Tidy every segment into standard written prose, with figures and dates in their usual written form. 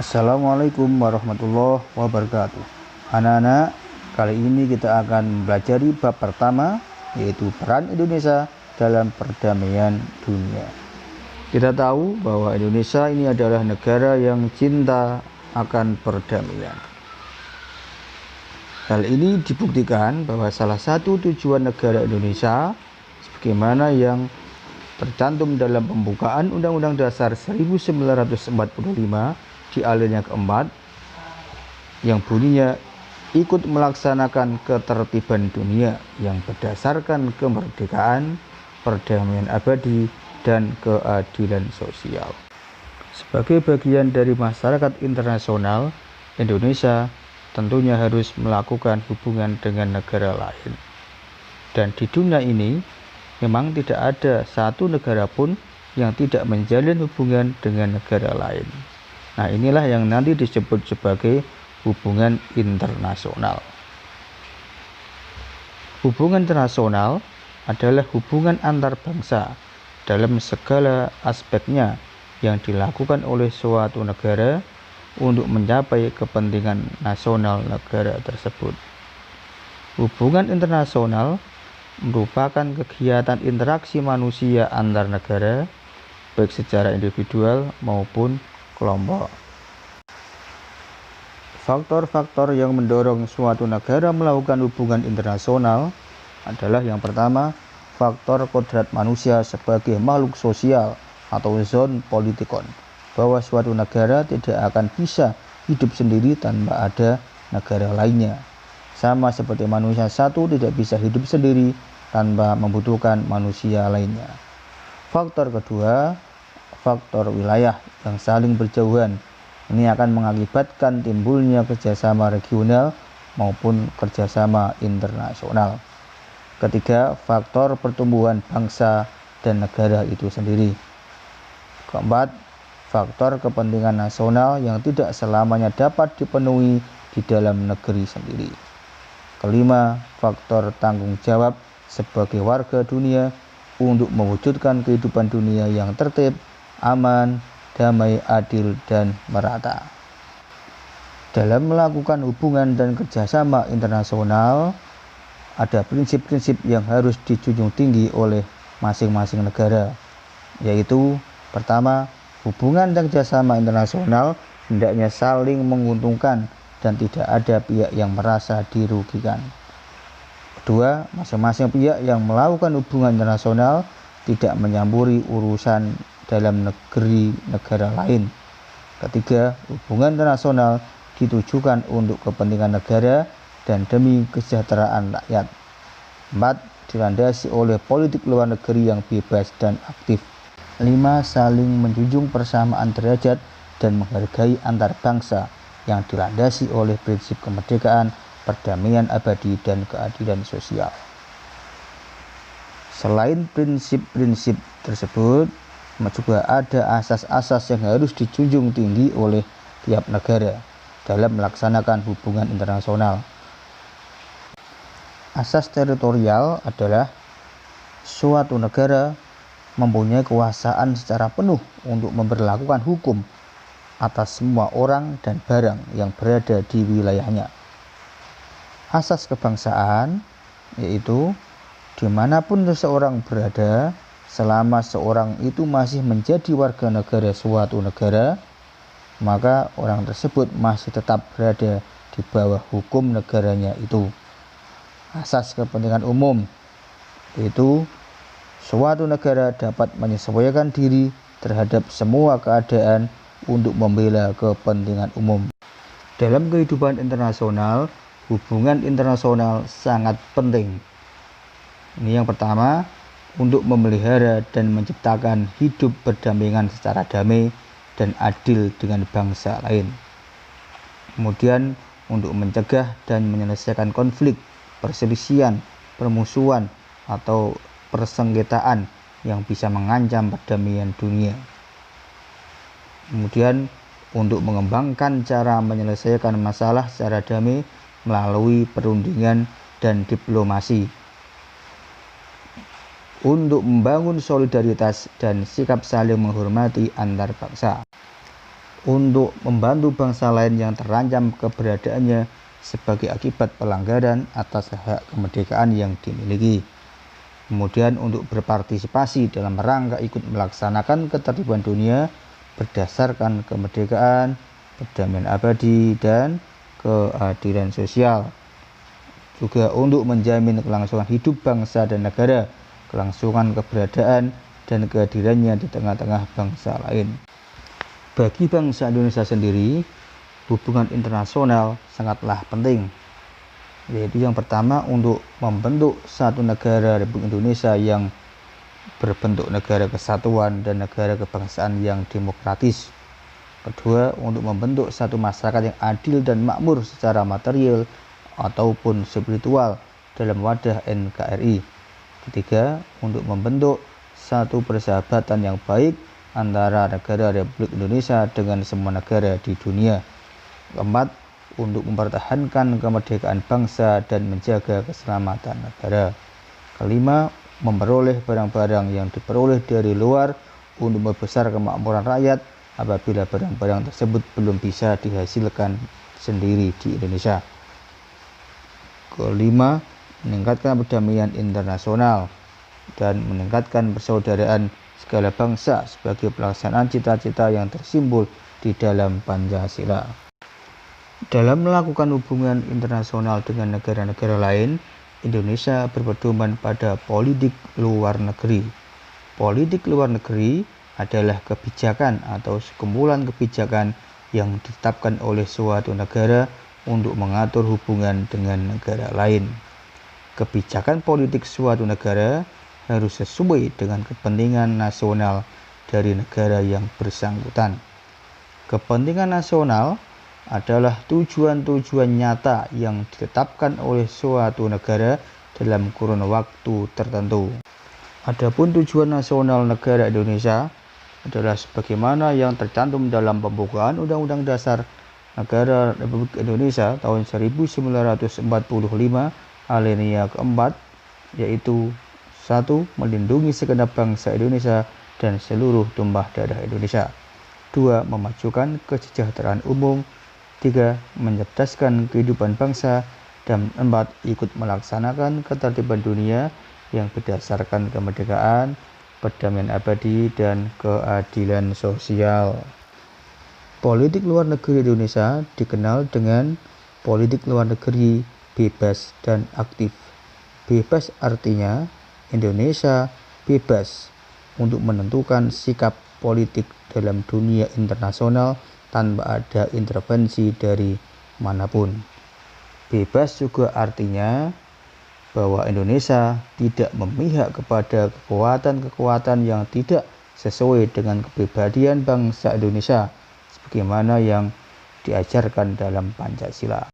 Assalamualaikum warahmatullahi wabarakatuh. Anak-anak, kali ini kita akan mempelajari bab pertama, yaitu peran Indonesia dalam perdamaian dunia. Kita tahu bahwa Indonesia ini adalah negara yang cinta akan perdamaian. Hal ini dibuktikan bahwa salah satu tujuan negara Indonesia, sebagaimana yang tercantum dalam pembukaan Undang-Undang Dasar 1945 di alinea keempat, yang bunyinya ikut melaksanakan ketertiban dunia yang berdasarkan kemerdekaan, perdamaian abadi, dan keadilan sosial. Sebagai bagian dari masyarakat internasional, Indonesia tentunya harus melakukan hubungan dengan negara lain. Dan di dunia ini memang tidak ada satu negara pun yang tidak menjalin hubungan dengan negara lain. Nah, inilah yang nanti disebut sebagai hubungan internasional. Hubungan internasional adalah hubungan antar bangsa dalam segala aspeknya yang dilakukan oleh suatu negara untuk mencapai kepentingan nasional negara tersebut. Hubungan internasional merupakan kegiatan interaksi manusia antar negara, baik secara individual maupun kelompok. Faktor-faktor yang mendorong suatu negara melakukan hubungan internasional adalah yang pertama, faktor kodrat manusia sebagai makhluk sosial atau zon politikon, bahwa suatu negara tidak akan bisa hidup sendiri tanpa ada negara lainnya. Sama seperti manusia satu tidak bisa hidup sendiri tanpa membutuhkan manusia lainnya. Faktor kedua, faktor wilayah yang saling berjauhan. Ini akan mengakibatkan timbulnya kerjasama regional maupun kerjasama internasional. Ketiga, faktor pertumbuhan bangsa dan negara itu sendiri. Keempat, faktor kepentingan nasional yang tidak selamanya dapat dipenuhi di dalam negeri sendiri. Kelima, faktor tanggung jawab sebagai warga dunia untuk mewujudkan kehidupan dunia yang tertib, aman, damai, adil, dan merata. Dalam melakukan hubungan dan kerjasama internasional, ada prinsip-prinsip yang harus dijunjung tinggi oleh masing-masing negara, yaitu pertama, hubungan dan kerjasama internasional hendaknya saling menguntungkan dan tidak ada pihak yang merasa dirugikan. Kedua, masing-masing pihak yang melakukan hubungan internasional tidak menyampuri urusan dalam negara lain. Ketiga, hubungan internasional ditujukan untuk kepentingan negara dan demi kesejahteraan rakyat. 4. Dilandasi oleh politik luar negeri yang bebas dan aktif. 5. Saling menjunjung persamaan derajat dan menghargai antar bangsa yang dilandasi oleh prinsip kemerdekaan, perdamaian abadi, dan keadilan sosial. Selain prinsip-prinsip tersebut, juga ada asas-asas yang harus dijunjung tinggi oleh tiap negara dalam melaksanakan hubungan internasional. Asas teritorial adalah suatu negara mempunyai kekuasaan secara penuh untuk memberlakukan hukum atas semua orang dan barang yang berada di wilayahnya. Asas kebangsaan, yaitu dimanapun seseorang berada, selama seorang itu masih menjadi warga negara suatu negara, maka orang tersebut masih tetap berada di bawah hukum negaranya itu. Asas kepentingan umum, yaitu suatu negara dapat menyesuaikan diri terhadap semua keadaan untuk membela kepentingan umum. Dalam kehidupan internasional, hubungan internasional sangat penting. Ini yang pertama, untuk memelihara dan menciptakan hidup berdampingan secara damai dan adil dengan bangsa lain. Kemudian, untuk mencegah dan menyelesaikan konflik, perselisihan, permusuhan, atau persengketaan yang bisa mengancam perdamaian dunia. Kemudian, untuk mengembangkan cara menyelesaikan masalah secara damai melalui perundingan dan diplomasi, untuk membangun solidaritas dan sikap saling menghormati antar bangsa. untuk membantu bangsa lain yang terancam keberadaannya sebagai akibat pelanggaran atas hak kemerdekaan yang dimiliki. Kemudian untuk berpartisipasi dalam rangka ikut melaksanakan ketertiban dunia berdasarkan kemerdekaan, perdamaian abadi, dan keadilan sosial. Juga untuk menjamin kelangsungan hidup bangsa dan negara, kelangsungan keberadaan dan kehadirannya di tengah-tengah bangsa lain. Bagi bangsa Indonesia sendiri, hubungan internasional sangatlah penting, yaitu yang pertama untuk membentuk satu negara Republik Indonesia yang berbentuk negara kesatuan dan negara kebangsaan yang demokratis. Kedua, untuk membentuk satu masyarakat yang adil dan makmur secara material ataupun spiritual dalam wadah NKRI. Ketiga, untuk membentuk satu persahabatan yang baik antara negara Republik Indonesia dengan semua negara di dunia. Keempat, untuk mempertahankan kemerdekaan bangsa dan menjaga keselamatan negara. Kelima, memperoleh barang-barang yang diperoleh dari luar untuk membesar kemakmuran rakyat apabila barang-barang tersebut belum bisa dihasilkan sendiri di Indonesia. Kelima, meningkatkan perdamaian internasional dan meningkatkan persaudaraan segala bangsa sebagai pelaksanaan cita-cita yang tersimbol di dalam Pancasila. Dalam melakukan hubungan internasional dengan negara-negara lain, Indonesia berpedoman pada politik luar negeri. Politik luar negeri adalah kebijakan atau sekumpulan kebijakan yang ditetapkan oleh suatu negara untuk mengatur hubungan dengan negara lain. Kebijakan politik suatu negara harus sesuai dengan kepentingan nasional dari negara yang bersangkutan. Kepentingan nasional adalah tujuan-tujuan nyata yang ditetapkan oleh suatu negara dalam kurun waktu tertentu. Adapun tujuan nasional negara Indonesia adalah sebagaimana yang tercantum dalam pembukaan Undang-Undang Dasar Negara Republik Indonesia tahun 1945 alinea keempat, yaitu 1. Melindungi segenap bangsa Indonesia dan seluruh tumpah darah Indonesia. 2. Memajukan kesejahteraan umum. 3. Mencerdaskan kehidupan bangsa. Dan 4. Ikut melaksanakan ketertiban dunia yang berdasarkan kemerdekaan, perdamaian abadi, dan keadilan sosial. Politik luar negeri Indonesia dikenal dengan politik luar negeri bebas dan aktif. Bebas artinya Indonesia bebas untuk menentukan sikap politik dalam dunia internasional tanpa ada intervensi dari manapun. Bebas juga artinya bahwa Indonesia tidak memihak kepada kekuatan-kekuatan yang tidak sesuai dengan kepribadian bangsa Indonesia sebagaimana yang diajarkan dalam Pancasila.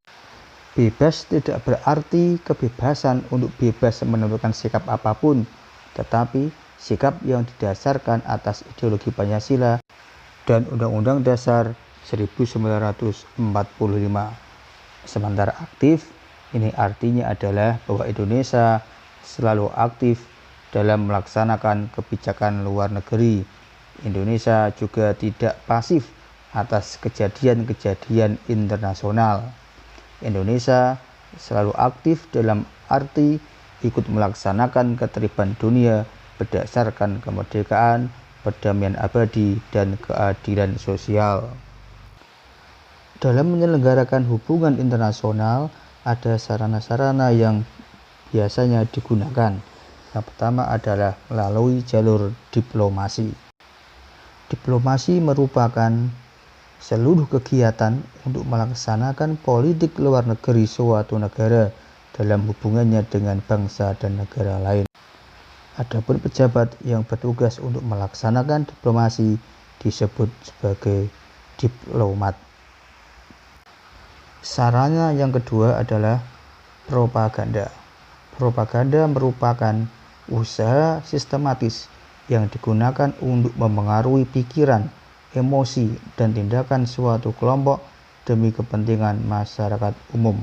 Bebas tidak berarti kebebasan untuk bebas menentukan sikap apapun, tetapi sikap yang didasarkan atas ideologi Pancasila dan Undang-Undang Dasar 1945. Sementara aktif, ini artinya adalah bahwa Indonesia selalu aktif dalam melaksanakan kebijakan luar negeri. Indonesia juga tidak pasif atas kejadian-kejadian internasional. Indonesia selalu aktif dalam arti ikut melaksanakan ketertiban dunia berdasarkan kemerdekaan, perdamaian abadi, dan keadilan sosial. Dalam menyelenggarakan hubungan internasional, ada sarana-sarana yang biasanya digunakan. Yang pertama adalah melalui jalur diplomasi. Diplomasi merupakan seluruh kegiatan untuk melaksanakan politik luar negeri suatu negara dalam hubungannya dengan bangsa dan negara lain. Adapun pejabat yang bertugas untuk melaksanakan diplomasi disebut sebagai diplomat. Sarana yang kedua adalah propaganda. Propaganda merupakan usaha sistematis yang digunakan untuk mempengaruhi pikiran, emosi, dan tindakan suatu kelompok demi kepentingan masyarakat umum.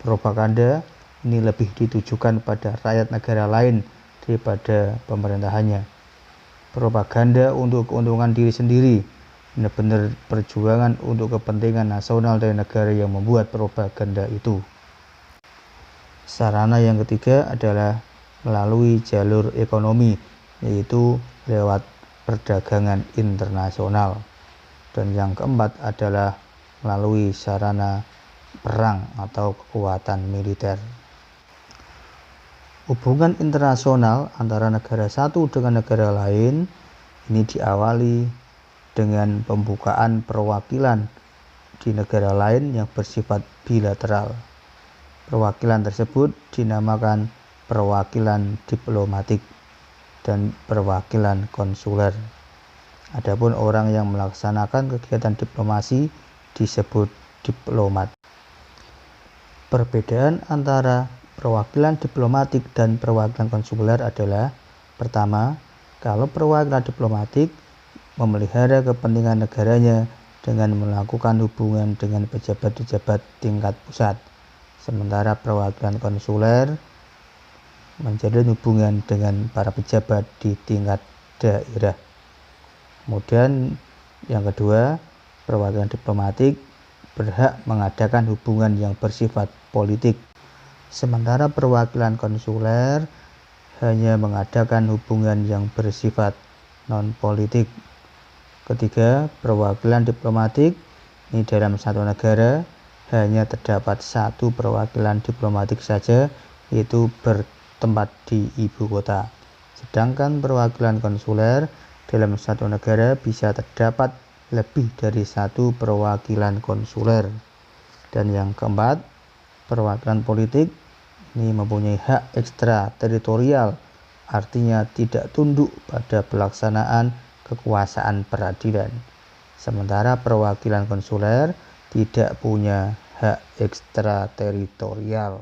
Propaganda ini lebih ditujukan pada rakyat negara lain daripada pemerintahannya. Propaganda untuk keuntungan diri sendiri benar-benar perjuangan untuk kepentingan nasional dari negara yang membuat propaganda itu. Sarana yang ketiga adalah melalui jalur ekonomi, yaitu lewat perdagangan internasional. Dan yang keempat adalah melalui sarana perang atau kekuatan militer. Hubungan internasional antara negara satu dengan negara lain ini diawali dengan pembukaan perwakilan di negara lain yang bersifat bilateral. Perwakilan tersebut dinamakan perwakilan diplomatik dan perwakilan konsuler. Adapun orang yang melaksanakan kegiatan diplomasi disebut diplomat. Perbedaan antara perwakilan diplomatik dan perwakilan konsuler adalah: pertama, kalau perwakilan diplomatik memelihara kepentingan negaranya dengan melakukan hubungan dengan pejabat-pejabat tingkat pusat, sementara perwakilan konsuler menjalin hubungan dengan para pejabat di tingkat daerah. Kemudian yang kedua, perwakilan diplomatik berhak mengadakan hubungan yang bersifat politik, sementara perwakilan konsuler hanya mengadakan hubungan yang bersifat non-politik. Ketiga, perwakilan diplomatik ini dalam satu negara hanya terdapat satu perwakilan diplomatik saja, yaitu bertempat di ibu kota. Sedangkan perwakilan konsuler dalam satu negara bisa terdapat lebih dari satu perwakilan konsuler. Dan yang keempat, perwakilan politik ini mempunyai hak ekstra teritorial, artinya tidak tunduk pada pelaksanaan kekuasaan peradilan. Sementara perwakilan konsuler tidak punya hak ekstra teritorial.